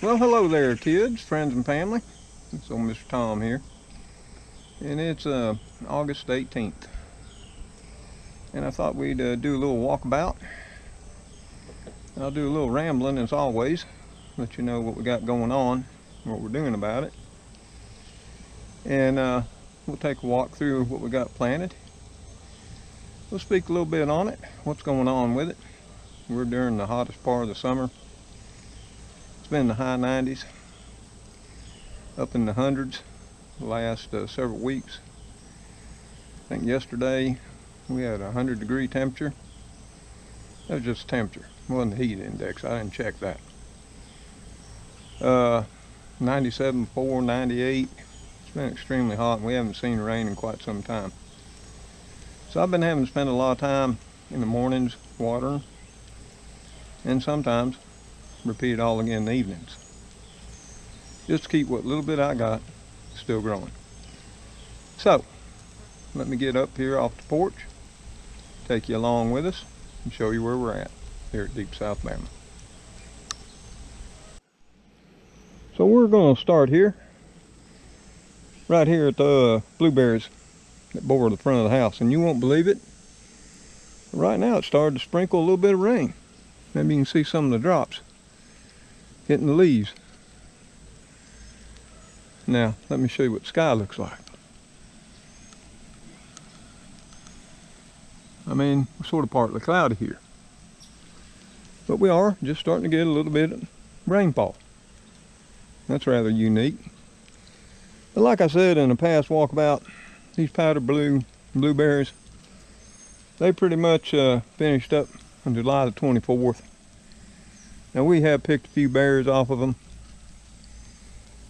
Well, hello there, kids, friends, and family. It's old Mr. Tom here, and it's August 18th. And I thought we'd do a little walkabout. I'll do a little rambling as always, let you know what we got going on, what we're doing about it. And we'll take a walk through what we got planted. We'll speak a little bit on it, what's going on with it. We're during the hottest part of the summer. It's been in the high 90s, up in the hundreds the last several weeks. I think yesterday we had a 100-degree temperature. That was just temperature, it wasn't the heat index. I didn't check that. 97.4, 98. It's been extremely hot, and we haven't seen rain in quite some time. So I've been having to spend a lot of time in the mornings watering, and sometimes repeat it all again in the evenings, just to keep what little bit I got still growing. So let me get up here off the porch, take you along with us, and show you where we're at here at Deep South Bama. So we're going to start here, right here at the blueberries that border the front of the house. And you won't believe it, right now it started to sprinkle a little bit of rain. Maybe you can see some of the drops hitting the leaves. Now let me show you what the sky looks like. I mean, we're sort of partly cloudy here, but we are just starting to get a little bit of rainfall. That's rather unique. But like I said in a past walkabout, these powder blue blueberries, they pretty much finished up on July the 24th. Now we have picked a few berries off of them.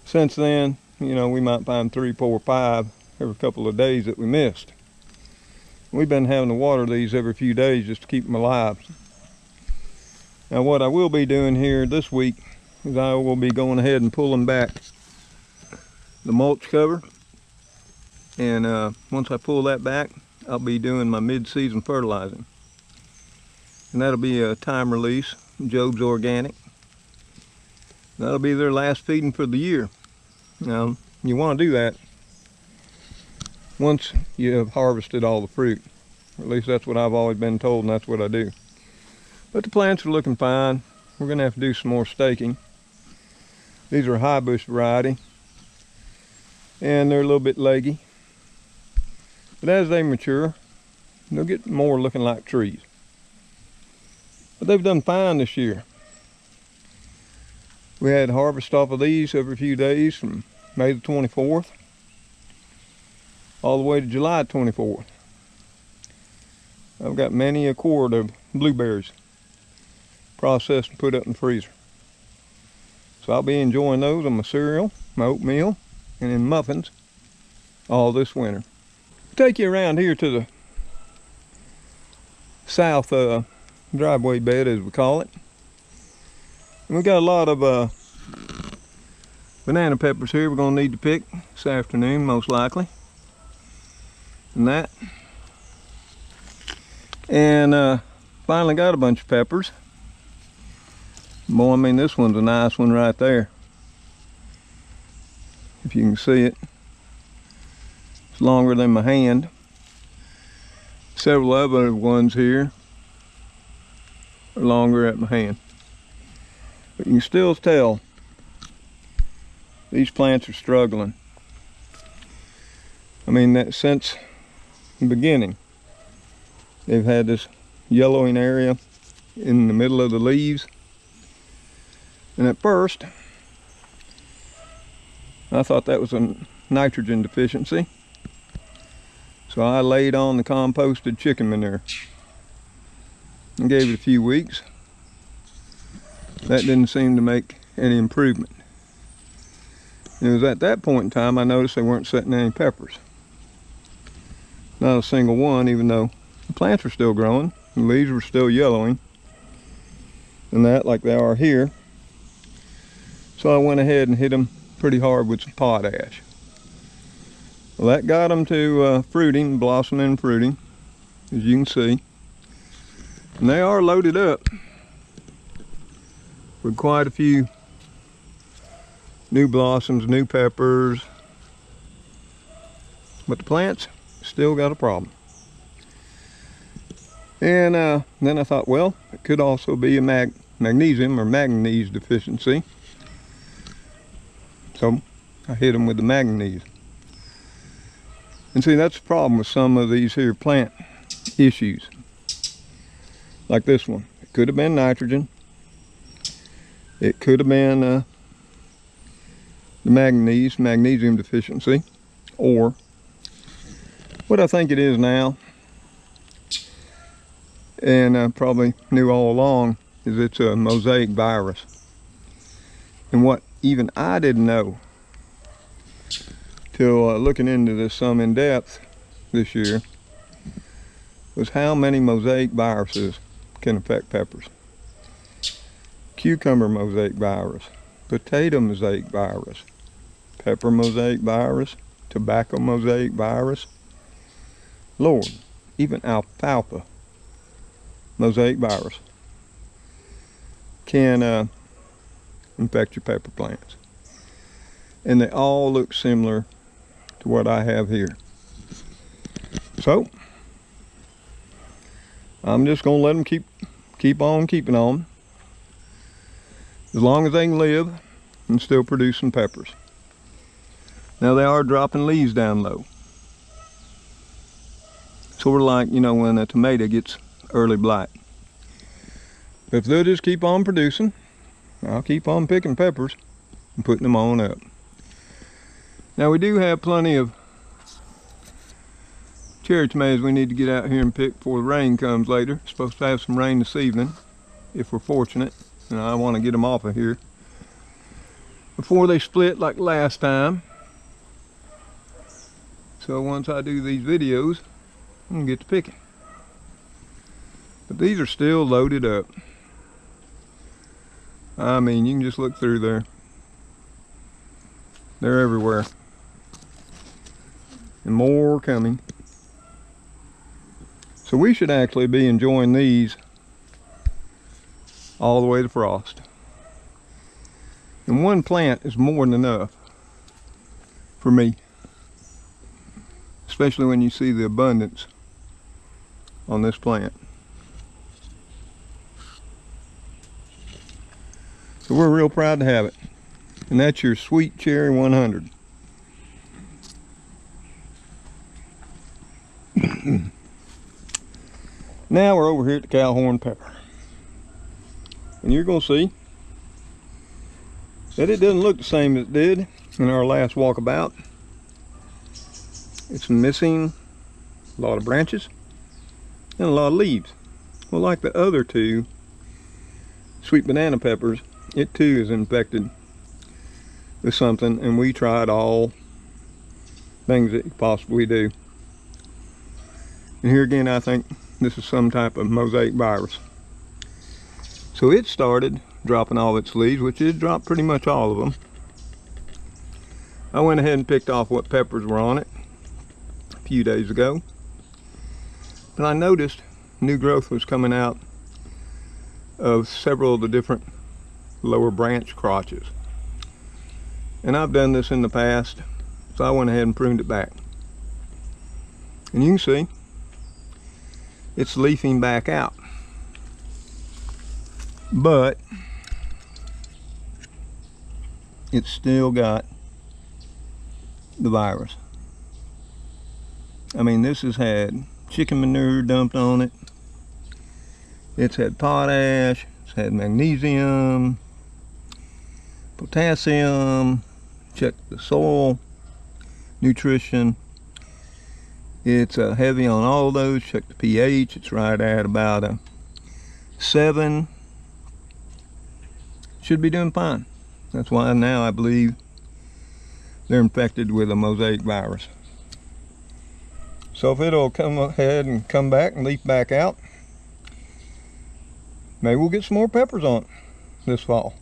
Since then, you know, we might find 3, 4, 5 every couple of days that we missed. We've been having to water these every few days just to keep them alive. Now what I will be doing here this week is I will be going ahead and pulling back the mulch cover. And once I pull that back, I'll be doing my mid-season fertilizing. And that'll be a time release, Job's Organic. That'll be their last feeding for the year. Now, you want to do that once you have harvested all the fruit. Or at least that's what I've always been told, and that's what I do. But the plants are looking fine. We're going to have to do some more staking. These are a high bush variety, and they're a little bit leggy. But as they mature, they'll get more looking like trees. But they've done fine this year. We had harvest off of these every few days from May the 24th all the way to July 24th. I've got many a quart of blueberries processed and put up in the freezer. So I'll be enjoying those on my cereal, my oatmeal, and in muffins all this winter. Take you around here to the south driveway bed, as we call it. And we got a lot of banana peppers here we're going to need to pick this afternoon, most likely. And that. And finally got a bunch of peppers. Boy, I mean, this one's a nice one right there. If you can see it. It's longer than my hand. Several other ones here are longer at my hand. But you can still tell these plants are struggling. I mean, that since the beginning, they've had this yellowing area in the middle of the leaves. And at first, I thought that was a nitrogen deficiency. So I laid on the composted chicken manure and gave it a few weeks. That didn't seem to make any improvement. It was at that point in time I noticed they weren't setting any peppers. Not a single one, even though the plants were still growing, the leaves were still yellowing, and that like they are here. So I went ahead and hit them pretty hard with some potash. Well, that got them to fruiting, blossoming and fruiting, as you can see. And they are loaded up with quite a few new blossoms, new peppers. But the plants still got a problem. And then I thought, well, it could also be a magnesium or manganese deficiency. So I hit them with the manganese. And see, that's the problem with some of these here plant issues. Like this one. It could have been nitrogen. It could have been the magnesium deficiency. Or what I think it is now, and I probably knew all along, is it's a mosaic virus. And what even I didn't know till looking into this some in depth this year was how many mosaic viruses can affect peppers. Cucumber mosaic virus, potato mosaic virus, pepper mosaic virus, tobacco mosaic virus. Lord, even alfalfa mosaic virus can infect your pepper plants. And they all look similar to what I have here. So I'm just gonna let them keep on keeping on as long as they can live and still producing peppers. Now they are dropping leaves down low. Sort of like, you know, when a tomato gets early blight. But if they'll just keep on producing, I'll keep on picking peppers and putting them on up. Now we do have plenty of cherry tomatoes we need to get out here and pick before the rain comes later. Supposed to have some rain this evening, if we're fortunate. And I want to get them off of here before they split like last time. So once I do these videos, I'm gonna get to picking. But these are still loaded up. I mean, you can just look through there. They're everywhere. And more coming. So we should actually be enjoying these all the way to frost. And one plant is more than enough for me. Especially when you see the abundance on this plant. So we're real proud to have it. And that's your Sweet Cherry 100. Now we're over here at the Cowhorn pepper. And you're going to see that it doesn't look the same as it did in our last walkabout. It's missing a lot of branches and a lot of leaves. Well, like the other two sweet banana peppers, it too is infected with something, and we tried all things that you possibly do. And here again, I think this is some type of mosaic virus. So it started dropping all its leaves, which it dropped pretty much all of them. I went ahead and picked off what peppers were on it a few days ago. But I noticed new growth was coming out of several of the different lower branch crotches. And I've done this in the past, so I went ahead and pruned it back. And you can see it's leafing back out. But it's still got the virus. I mean, this has had chicken manure dumped on it. It's had potash, it's had magnesium, potassium, check the soil, nutrition. It's heavy on all those. Check the pH, it's right at about a 7. Should be doing fine. That's why now I believe they're infected with a mosaic virus. So if it'll come ahead and come back and leaf back out, maybe we'll get some more peppers on it this fall.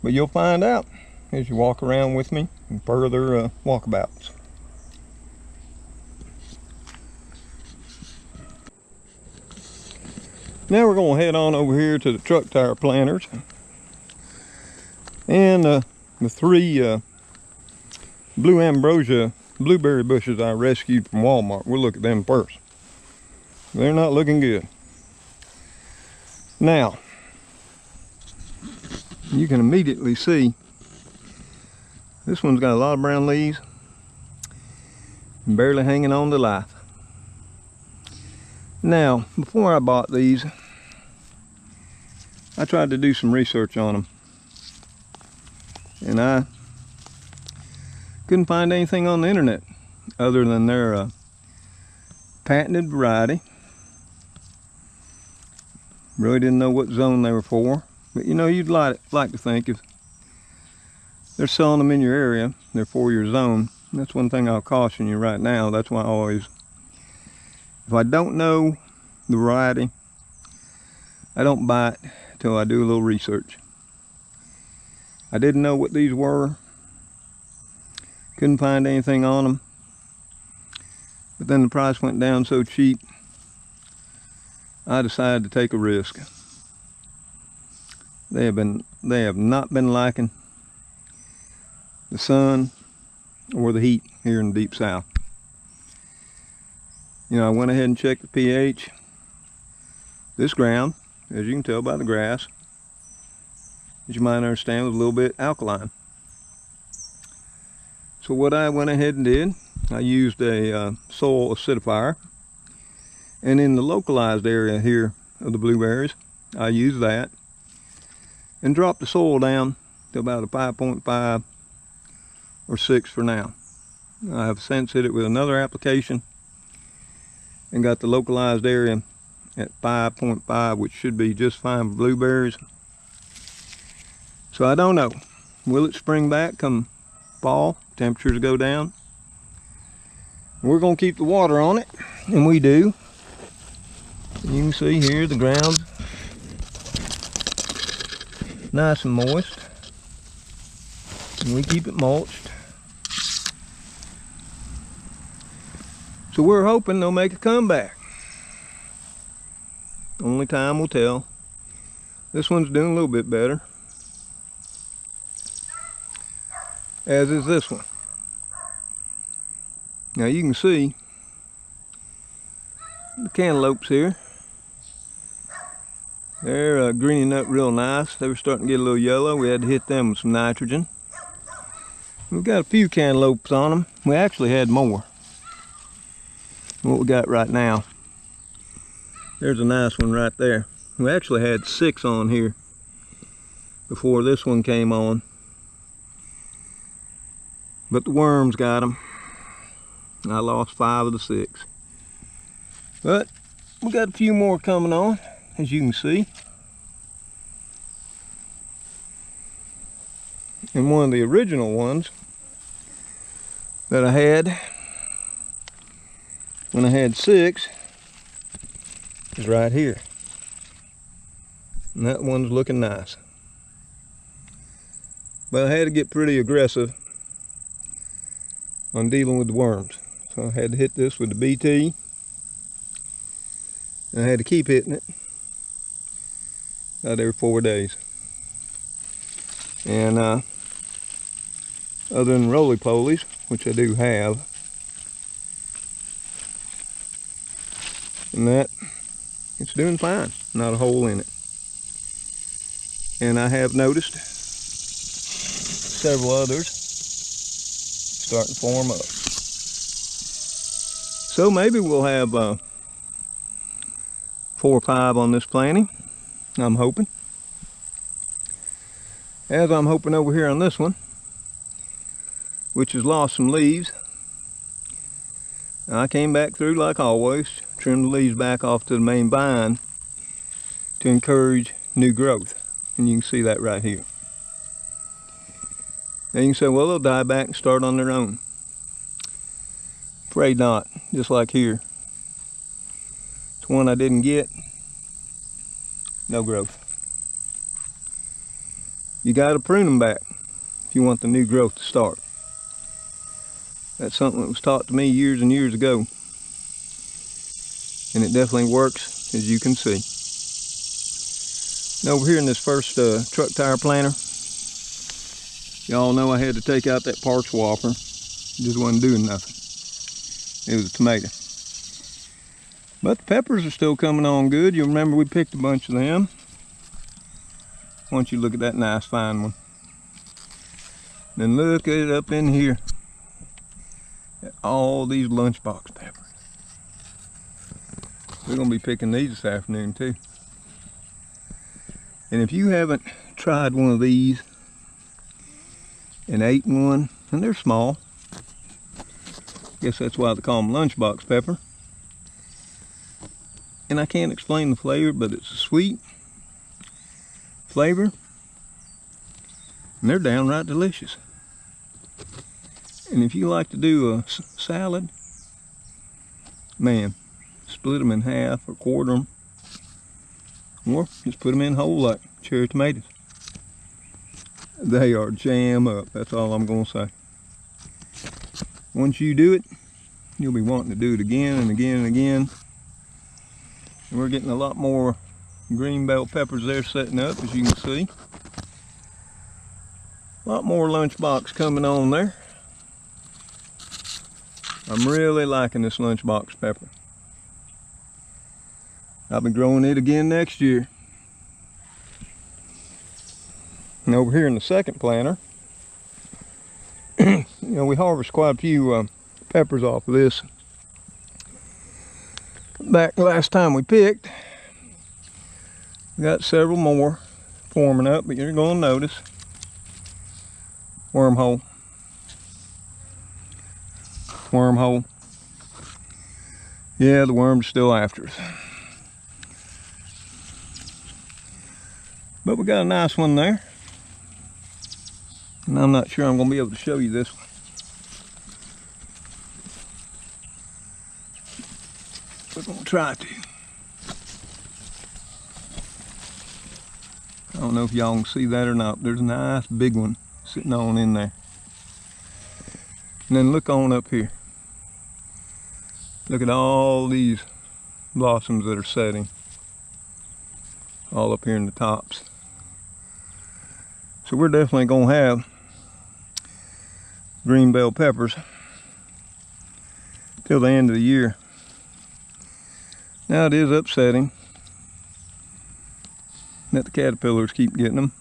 But you'll find out as you walk around with me in further walkabouts. Now we're going to head on over here to the truck tire planters. And the 3 blue ambrosia blueberry bushes I rescued from Walmart. We'll look at them first. They're not looking good. Now, you can immediately see this one's got a lot of brown leaves, barely hanging on to life. Now, before I bought these, I tried to do some research on them, and I couldn't find anything on the internet other than their patented variety. Really didn't know what zone they were for, but you know, you'd like to think if they're selling them in your area, they're for your zone. That's one thing I'll caution you right now. That's why I always, if I don't know the variety, I don't buy it till I do a little research. I didn't know what these were, couldn't find anything on them, but then the price went down so cheap, I decided to take a risk. They have not been liking the sun or the heat here in the deep south. You know, I went ahead and checked the pH. This ground, as you can tell by the grass, as you might understand, was a little bit alkaline. So what I went ahead and did, I used a soil acidifier, and in the localized area here of the blueberries, I used that and dropped the soil down to about a 5.5 or 6 for now. I have since hit it with another application and got the localized area at 5.5, which should be just fine for blueberries. So I don't know, will it spring back come fall, temperatures go down? We're going to keep the water on it, and we do. You can see here the ground's nice and moist, and we keep it mulched. So we're hoping they'll make a comeback. Only time will tell. This one's doing a little bit better, as is this one. Now you can see the cantaloupes here. They're greening up real nice. They were starting to get a little yellow. We had to hit them with some nitrogen. We've got a few cantaloupes on them. We actually had more than what we got right now. There's a nice one right there. We actually had 6 on here before this one came on, but the worms got them. I lost 5 of the 6. But we got a few more coming on, as you can see. And one of the original ones that I had when I had 6 is right here. And that one's looking nice. But I had to get pretty aggressive on dealing with the worms. So I had to hit this with the BT. And I had to keep hitting it about every 4 days. And other than roly-polies, which I do have, and that, it's doing fine. Not a hole in it. And I have noticed several others starting to form up. So maybe we'll have 4 or 5 on this planting, I'm hoping. As I'm hoping over here on this one, which has lost some leaves. I came back through like always, trimmed the leaves back off to the main vine to encourage new growth. And you can see that right here. Now you can say, well, they'll die back and start on their own. Afraid not, just like here. It's one I didn't get, no growth. You got to prune them back if you want the new growth to start. That's something that was taught to me years and years ago. And it definitely works, as you can see. And over here in this first truck tire planter, Y'all know I had to take out that parts whopper. Just wasn't doing nothing. It was a tomato. But the peppers are still coming on good. You remember we picked a bunch of them. Why don't you look at that nice fine one. Then look at it up in here. At all these lunchbox peppers. We're going to be picking these this afternoon too. And if you haven't tried one of these and ate one, and they're small. Guess that's why they call them lunchbox pepper. And I can't explain the flavor, but it's a sweet flavor. And they're downright delicious. And if you like to do a salad, man, split them in half or quarter them. Or just put them in whole like cherry tomatoes. They are jam up, that's all I'm going to say. Once you do it, you'll be wanting to do it again and again and again. And we're getting a lot more green bell peppers there setting up, as you can see. A lot more lunchbox coming on there. I'm really liking this lunchbox pepper. I'll be growing it again next year. And over here in the second planter, you know, we harvest quite a few peppers off of this. Back last time we picked, we got several more forming up, but you're going to notice wormhole, wormhole. Yeah, the worm's still after us. But we got a nice one there. And I'm not sure I'm going to be able to show you this one. We're going to try to. I don't know if y'all can see that or not. There's a nice big one sitting on in there. And then look on up here. Look at all these blossoms that are setting. All up here in the tops. So we're definitely going to have green bell peppers till the end of the year. Now it is upsetting that the caterpillars keep getting them,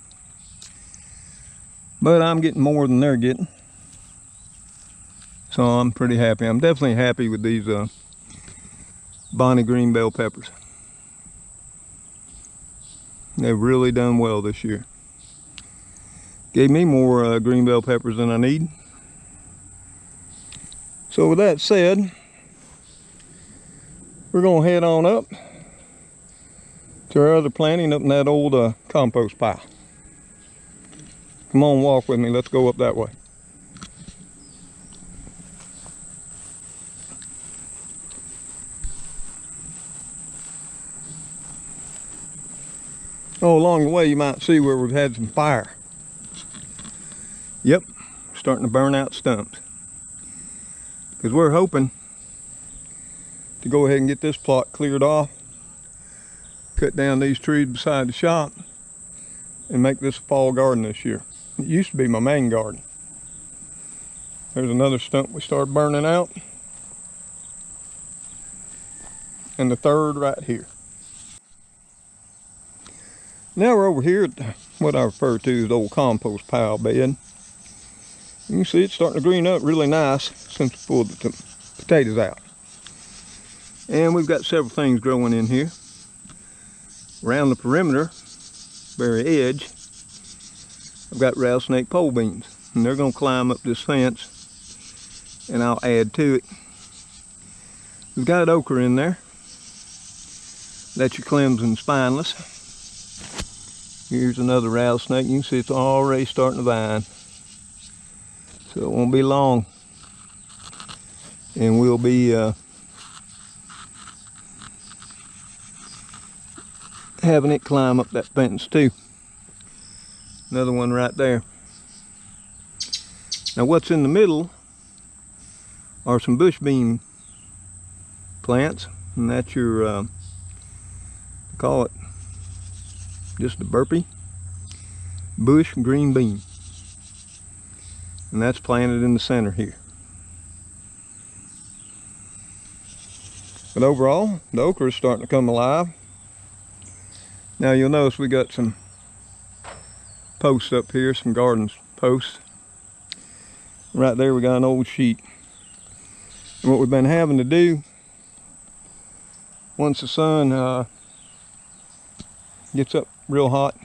but I'm getting more than they're getting, so I'm pretty happy. I'm definitely happy with these Bonnie green bell peppers. They've really done well this year. Gave me more green bell peppers than I need. So with that said, we're going to head on up to our other planting up in that old compost pile. Come on, walk with me. Let's go up that way. Oh, along the way you might see where we've had some fire. Yep, starting to burn out stumps. Because we're hoping to go ahead and get this plot cleared off, cut down these trees beside the shop, and make this a fall garden this year. It used to be my main garden. There's another stump we started burning out. And the third right here. Now we're over here at what I refer to as the old compost pile bed. You can see it's starting to green up really nice since we pulled the potatoes out. And we've got several things growing in here. Around the perimeter, very edge, I've got rattlesnake pole beans. And they're going to climb up this fence and I'll add to it. We've got okra in there. That's your Clemson spineless. Here's another rattlesnake. You can see it's already starting to vine. So it won't be long. And we'll be having it climb up that fence too. Another one right there. Now what's in the middle are some bush bean plants. And that's your, call it just a burpee, bush green bean. And that's planted in the center here. But overall, the okra is starting to come alive. Now you'll notice we got some posts up here, some garden posts. Right there we got an old sheet. And what we've been having to do, once the sun gets up real hot,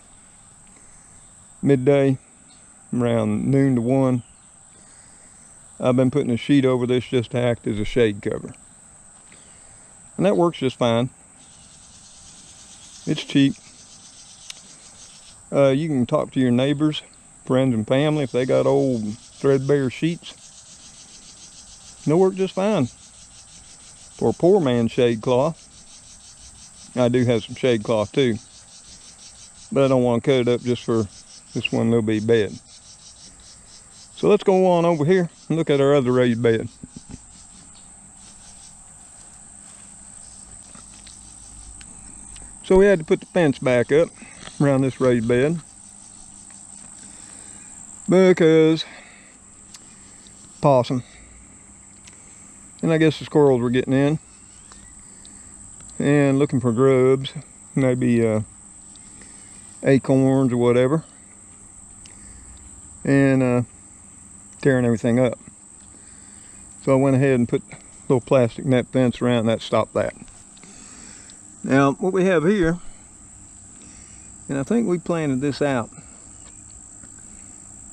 midday, around noon to 1, I've been putting a sheet over this just to act as a shade cover. And that works just fine. It's cheap. You can talk to your neighbors, friends and family if they got old threadbare sheets. They'll work just fine. For a poor man's shade cloth, I do have some shade cloth too, but I don't want to cut it up just for this one little bitty bed. So let's go on over here and look at our other raised bed. So we had to put the fence back up around this raised bed because possum, and I guess the squirrels were getting in and looking for grubs, maybe acorns or whatever, and tearing everything up. So I went ahead and put a little plastic net fence around, and that stopped that. Now what we have here, and I think we planted this out,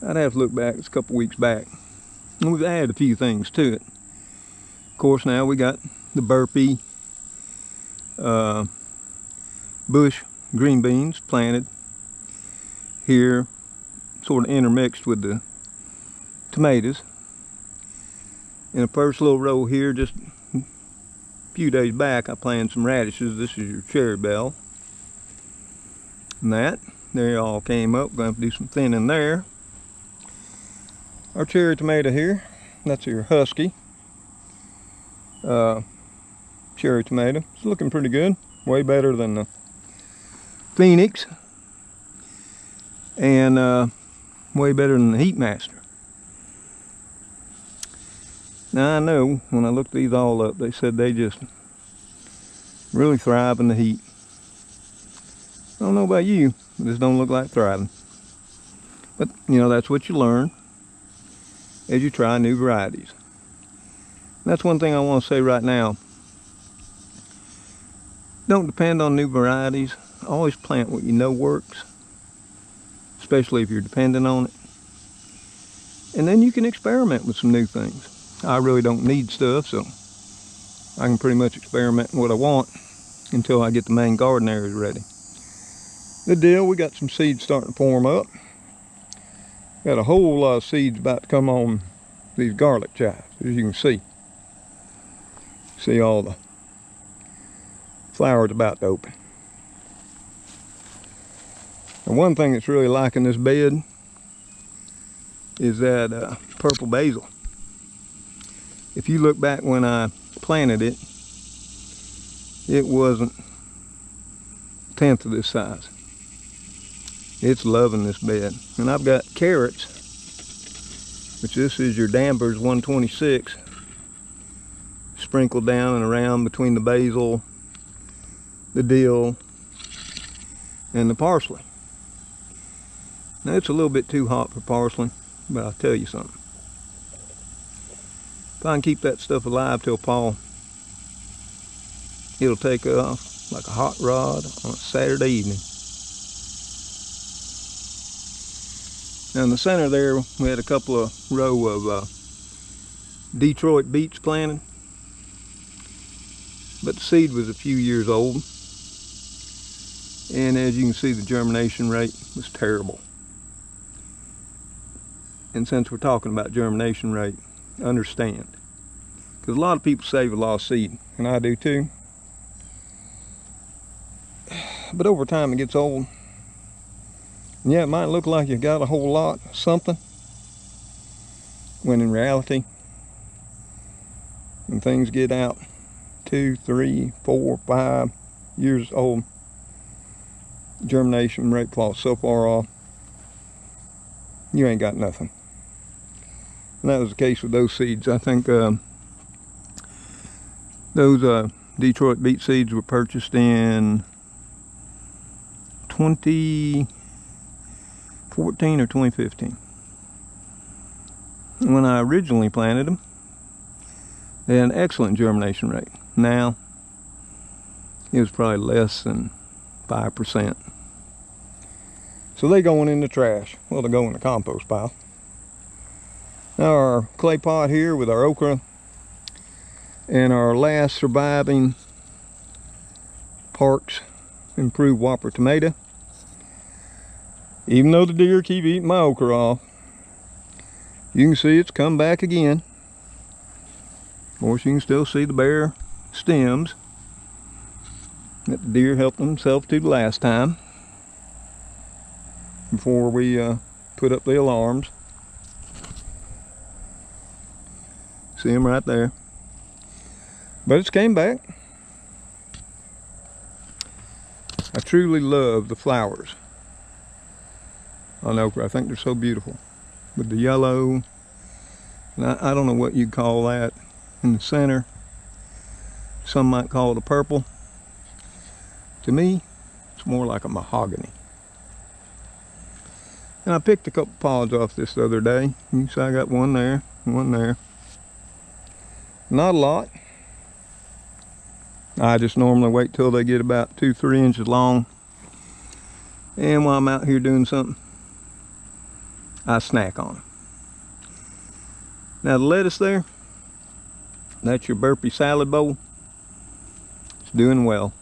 I'd have to look back, it's a couple weeks back, and we've added a few things to it. Of course now we got the burpee bush green beans planted here, sort of intermixed with the tomatoes. In the first little row here, just a few days back, I planted some radishes. This is your cherry bell. And that, they all came up. Going to have to do some thinning there. Our cherry tomato here, that's your husky cherry tomato. It's looking pretty good. Way better than the Phoenix. And way better than the Heatmaster. Now I know when I looked these all up, they said they just really thrive in the heat. I don't know about you, but this don't look like thriving. But you know, that's what you learn as you try new varieties. That's one thing I want to say right now. Don't depend on new varieties. Always plant what you know works, especially if you're dependent on it. And then you can experiment with some new things. I really don't need stuff, so I can pretty much experiment what I want until I get the main garden areas ready. The deal, we got some seeds starting to form up. Got a whole lot of seeds about to come on these garlic chives, as you can see. See all the flowers about to open. And one thing that's really liking this bed is that purple basil. If you look back when I planted it, it wasn't a tenth of this size. It's loving this bed. And I've got carrots, which this is your Danvers 126, sprinkled down and around between the basil, the dill, and the parsley. Now it's a little bit too hot for parsley, but I'll tell you something. If I can keep that stuff alive till fall, it'll take off like a hot rod on a Saturday evening. Now in the center there, we had a couple of row of Detroit beets planted, but the seed was a few years old, and as you can see, the germination rate was terrible. And since we're talking about germination rate, understand, because a lot of people save a lot of seed, and I do too, but over time it gets old. And yeah, it might look like you got a whole lot of something, when in reality, when things get out 2, 3, 4, 5 years old, germination rate falls so far off, you ain't got nothing. And that was the case with those seeds. I think those Detroit beet seeds were purchased in 2014 or 2015. When I originally planted them, they had an excellent germination rate. Now, it was probably less than 5%. So they going in the trash. Well, they go in the compost pile. Now our clay pot here with our okra and our last surviving Parks improved Whopper tomato. Even though the deer keep eating my okra off, you can see it's come back again. Of course, you can still see the bare stems that the deer helped themselves to the last time before we put up the alarms. See them right there. But it's came back. I truly love the flowers on okra. I think they're so beautiful. With the yellow, and I don't know what you'd call that in the center. Some might call it a purple. To me, it's more like a mahogany. And I picked a couple pods off this the other day. You can see I got one there, one there. Not a lot. I just normally wait till they get about 2-3 inches long. And while I'm out here doing something, I snack on them. Now the lettuce there, that's your burpee salad bowl. It's doing well.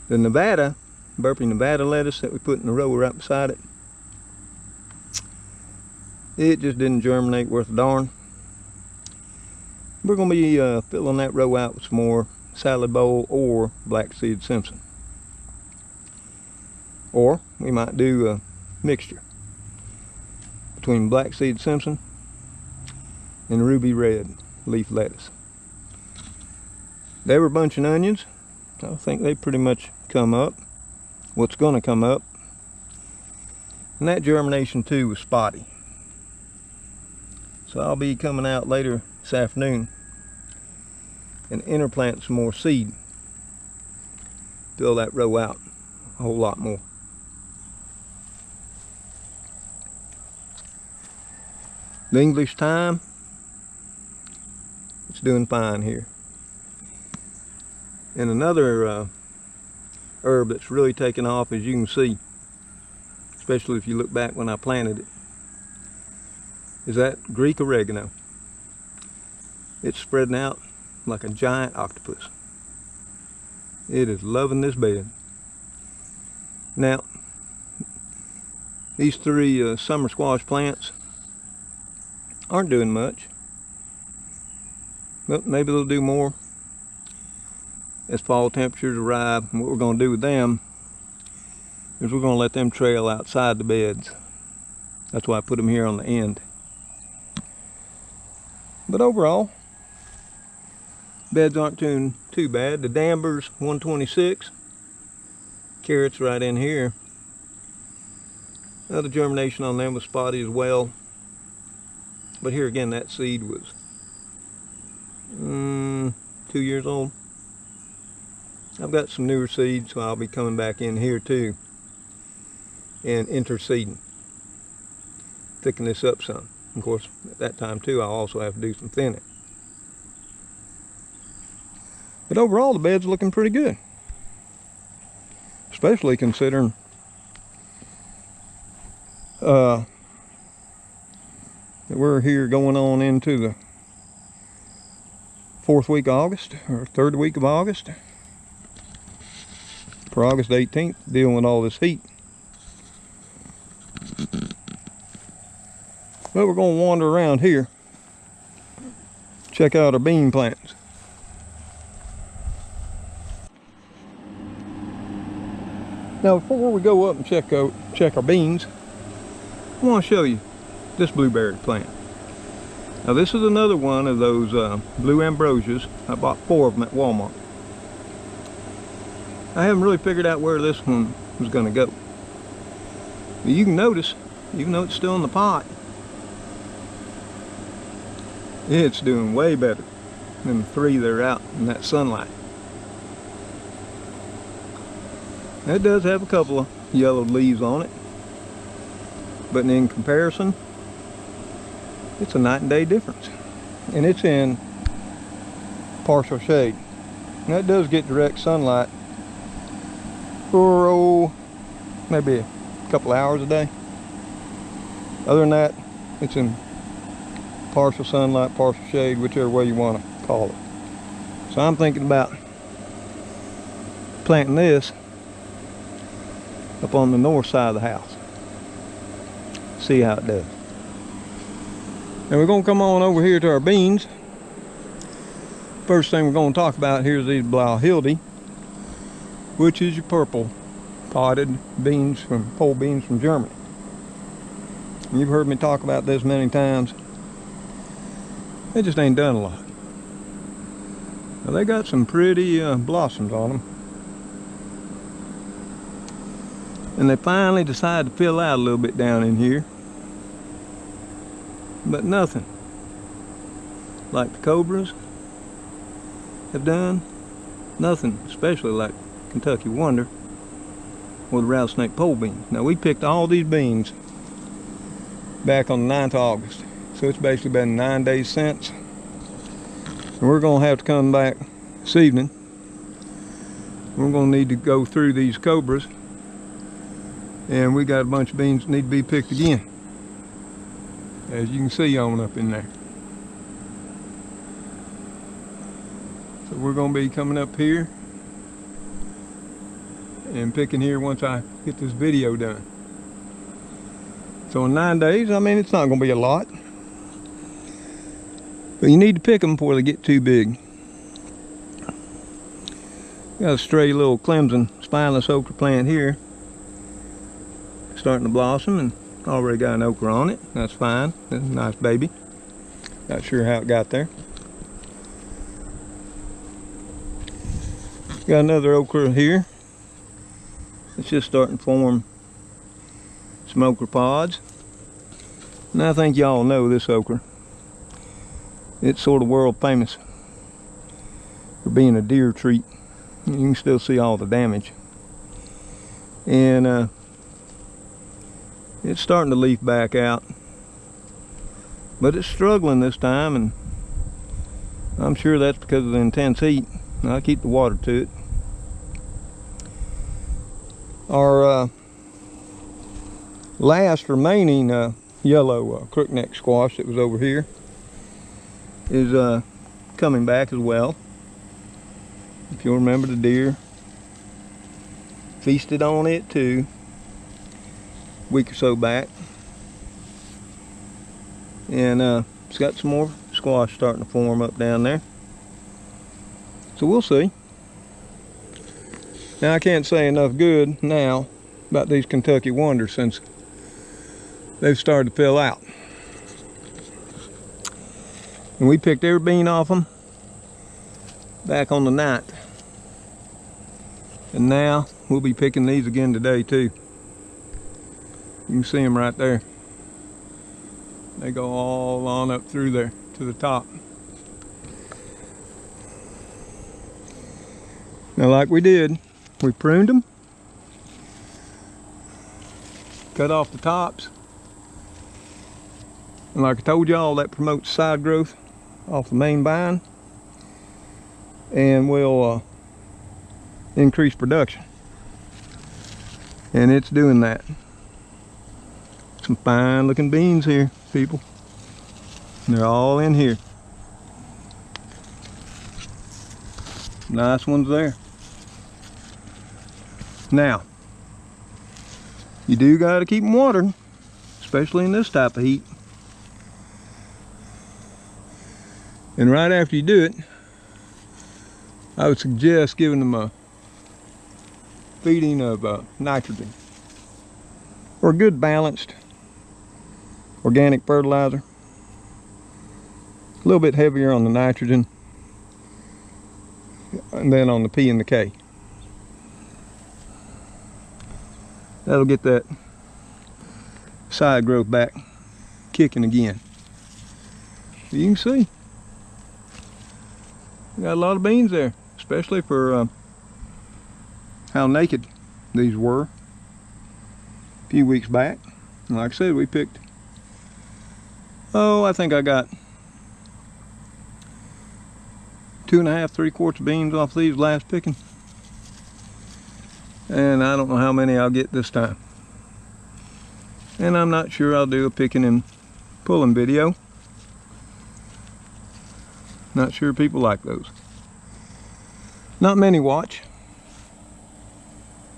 The Nevada, burpee Nevada lettuce that we put in the row right beside it, it just didn't germinate worth a darn. We're going to be filling that row out with some more salad bowl or black seed Simpson. Or we might do a mixture between black seed Simpson and ruby red leaf lettuce. They were bunching onions. I think they pretty much come up. What's going to come up. And that germination too was spotty. So I'll be coming out later this afternoon and interplant some more seed. Fill that row out a whole lot more. The English thyme, it's doing fine here. And another herb that's really taken off, as you can see, especially if you look back when I planted it, is that Greek oregano. It's spreading out like a giant octopus. It is loving this bed. Now, these three summer squash plants aren't doing much, but maybe they'll do more as fall temperatures arrive. And what we're going to do with them is we're going to let them trail outside the beds. That's why I put them here on the end. But overall, beds aren't doing too bad. The Danvers 126, carrots right in here. Now the germination on them was spotty as well. But here again, that seed was 2 years old. I've got some newer seeds, so I'll be coming back in here too and interseeding. Thicken this up some. Of course, at that time too, I'll also have to do some thinning. But overall, the bed's looking pretty good. Especially considering that we're here going on into the 4th week of August, or 3rd week of August. For August 18th, dealing with all this heat. But we're going to wander around here, check out our bean plants. Now before we go up and check our beans, I want to show you this blueberry plant. Now this is another one of those blue ambrosias. I bought 4 of them at Walmart. I haven't really figured out where this one was going to go. But you can notice, even though it's still in the pot, It's doing way better than the 3 that are out in that sunlight. It does have a couple of yellowed leaves on it, but in comparison, it's a night and day difference. And it's in partial shade. And that does get direct sunlight for maybe a couple hours a day. Other than that, it's in partial sunlight, partial shade, whichever way you want to call it. So I'm thinking about planting this up on the north side of the house. See how it does. And we're going to come on over here to our beans. First thing we're going to talk about here is these Blauhilde, which is your purple potted beans from pole beans from Germany. And you've heard me talk about this many times. They just ain't done a lot. Now they got some pretty blossoms on them. And they finally decided to fill out a little bit down in here. But nothing like the cobras have done. Nothing especially like Kentucky Wonder or the rattlesnake pole beans. Now we picked all these beans back on the 9th of August. So it's basically been 9 days since. And we're going to have to come back this evening. We're going to need to go through these cobras. And we got a bunch of beans that need to be picked again, as you can see on up in there. So we're going to be coming up here and picking here once I get this video done. So in 9 days, I mean, it's not going to be a lot, but you need to pick them before they get too big. Got a stray little Clemson spineless okra plant here, starting to blossom, and already got an okra on it. That's fine. That's a nice baby. Not sure how it got there. Got another okra here. It's just starting to form some okra pods. And I think y'all know this okra. It's sort of world famous for being a deer treat. You can still see all the damage. And it's starting to leaf back out, but it's struggling this time, and I'm sure that's because of the intense heat. I keep the water to it. Our last remaining yellow crookneck squash that was over here is coming back as well. If you'll remember, the deer feasted on it too a week or so back, and it's got some more squash starting to form up down there, so we'll see. Now I can't say enough good now about these Kentucky Wonders since they've started to fill out, and we picked every bean off them back on the 9th, and now we'll be picking these again today too. You can see them right there. They go all on up through there to the top. Now, like we did, we pruned them, cut off the tops, and like I told y'all, that promotes side growth off the main vine and will increase production. And it's doing that. Some fine looking beans here, people. And they're all in here. Nice ones there. Now, you do got to keep them watered, especially in this type of heat. And right after you do it, I would suggest giving them a feeding of nitrogen, or a good balanced organic fertilizer. A little bit heavier on the nitrogen, and then on the P and the K. That'll get that side growth back kicking again. You can see Got a lot of beans there, especially for how naked these were a few weeks back. And like I said, we picked, I think I got 2.5, 3/4 beans off these last picking. And I don't know how many I'll get this time. And I'm not sure I'll do a picking and pulling video. Not sure people like those. Not many watch.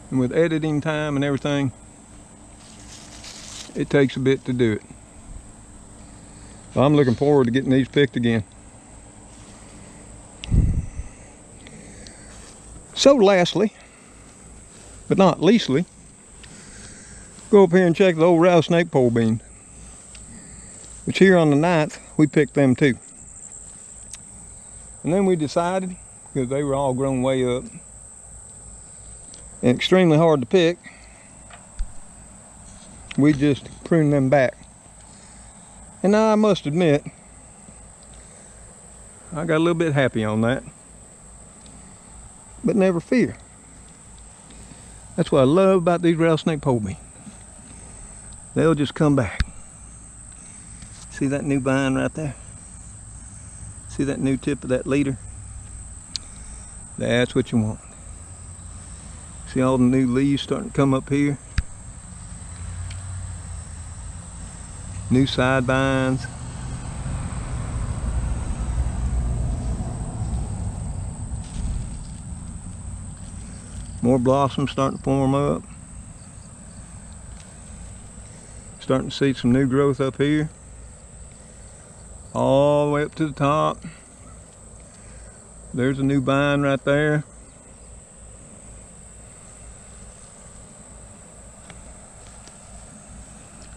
And with editing time and everything, it takes a bit to do it. So I'm looking forward to getting these picked again. So lastly, but not leastly, go up here and check the old rattlesnake pole beans. Which here on the 9th, we picked them too. And then we decided, because they were all grown way up and extremely hard to pick, we just pruned them back. And now I must admit, I got a little bit happy on that. But never fear. That's what I love about these rattlesnake pole beans. They'll just come back. See that new vine right there? See that new tip of that leader? That's what you want. See all the new leaves starting to come up here? New side vines. More blossoms starting to form up. Starting to see some new growth up here. All the way up to the top. There's a new vine right there.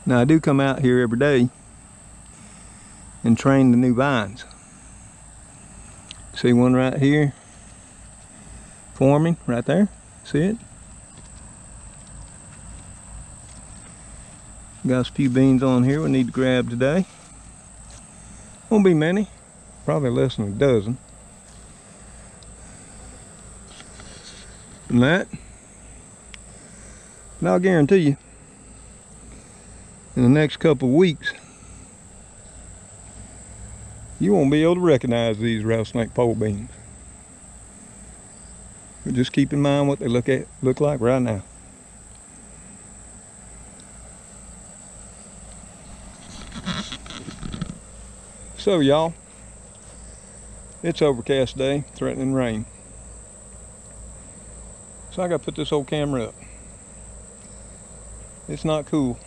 Now I do come out here every day and train the new vines. See one right here forming right there? See it? Got a few beans on here we need to grab today. Won't be many, probably less than a dozen. And that, and I'll guarantee you, in the next couple of weeks, you won't be able to recognize these rattlesnake pole beans. But just keep in mind what they look like right now. So y'all, it's overcast day, threatening rain. So I gotta put this old camera up. It's not cool.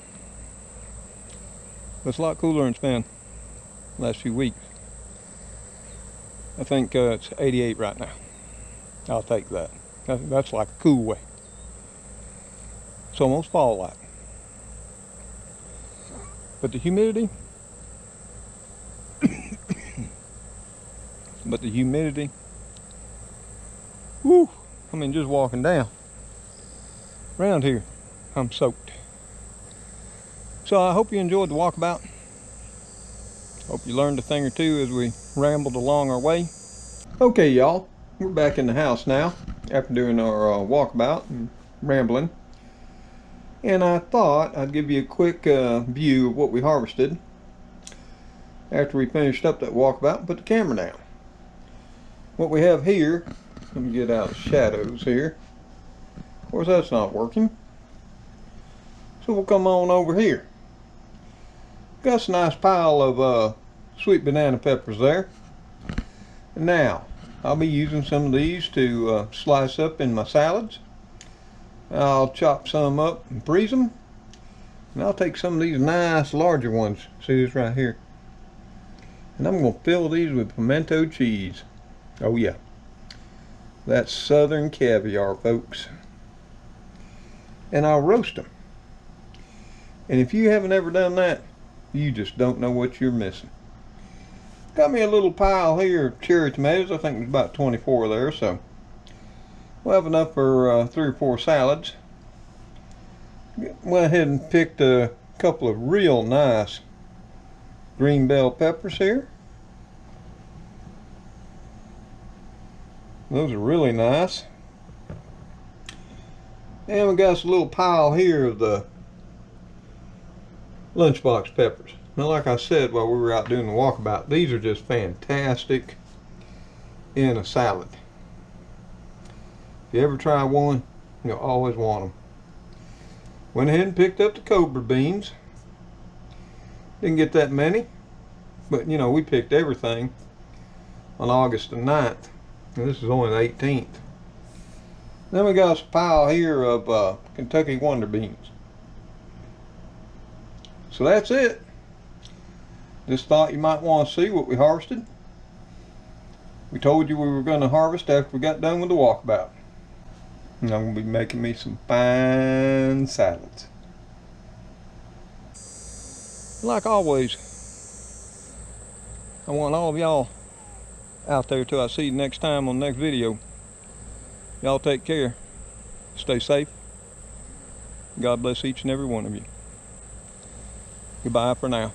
It's a lot cooler than it's been the last few weeks. I think it's 88 right now. I'll take that. That's like a cool way. It's almost fall-like. But the humidity, whoo, I mean just walking down around here, I'm soaked. So I hope you enjoyed the walkabout. Hope you learned a thing or two as we rambled along our way. Okay y'all, we're back in the house now after doing our walkabout and rambling. And I thought I'd give you a quick view of what we harvested after we finished up that walkabout and put the camera down. What we have here, let me get out of shadows here. Of course that's not working. So we'll come on over here. Got a nice pile of sweet banana peppers there. And now, I'll be using some of these to slice up in my salads. I'll chop some up and freeze them. And I'll take some of these nice larger ones. See this right here? And I'm going to fill these with pimento cheese. Oh yeah. That's southern caviar, folks. And I'll roast them. And if you haven't ever done that, you just don't know what you're missing. Got me a little pile here of cherry tomatoes. I think there's about 24 there, so we'll have enough for 3 or 4 salads. Went ahead and picked a couple of real nice green bell peppers here. Those are really nice. And we got a little pile here of the lunchbox peppers. Now, like I said while we were out doing the walkabout, these are just fantastic in a salad. If you ever try one, you'll always want them. Went ahead and picked up the cobra beans. Didn't get that many, but you know, we picked everything on August the 9th. And this is only the 18th. Then we got a pile here of Kentucky Wonder Beans. So that's it. Just thought you might want to see what we harvested. We told you we were going to harvest after we got done with the walkabout. And I'm going to be making me some fine salads. Like always, I want all of y'all out there till I see you next time on the next video. Y'all take care. Stay safe. God bless each and every one of you. Goodbye for now.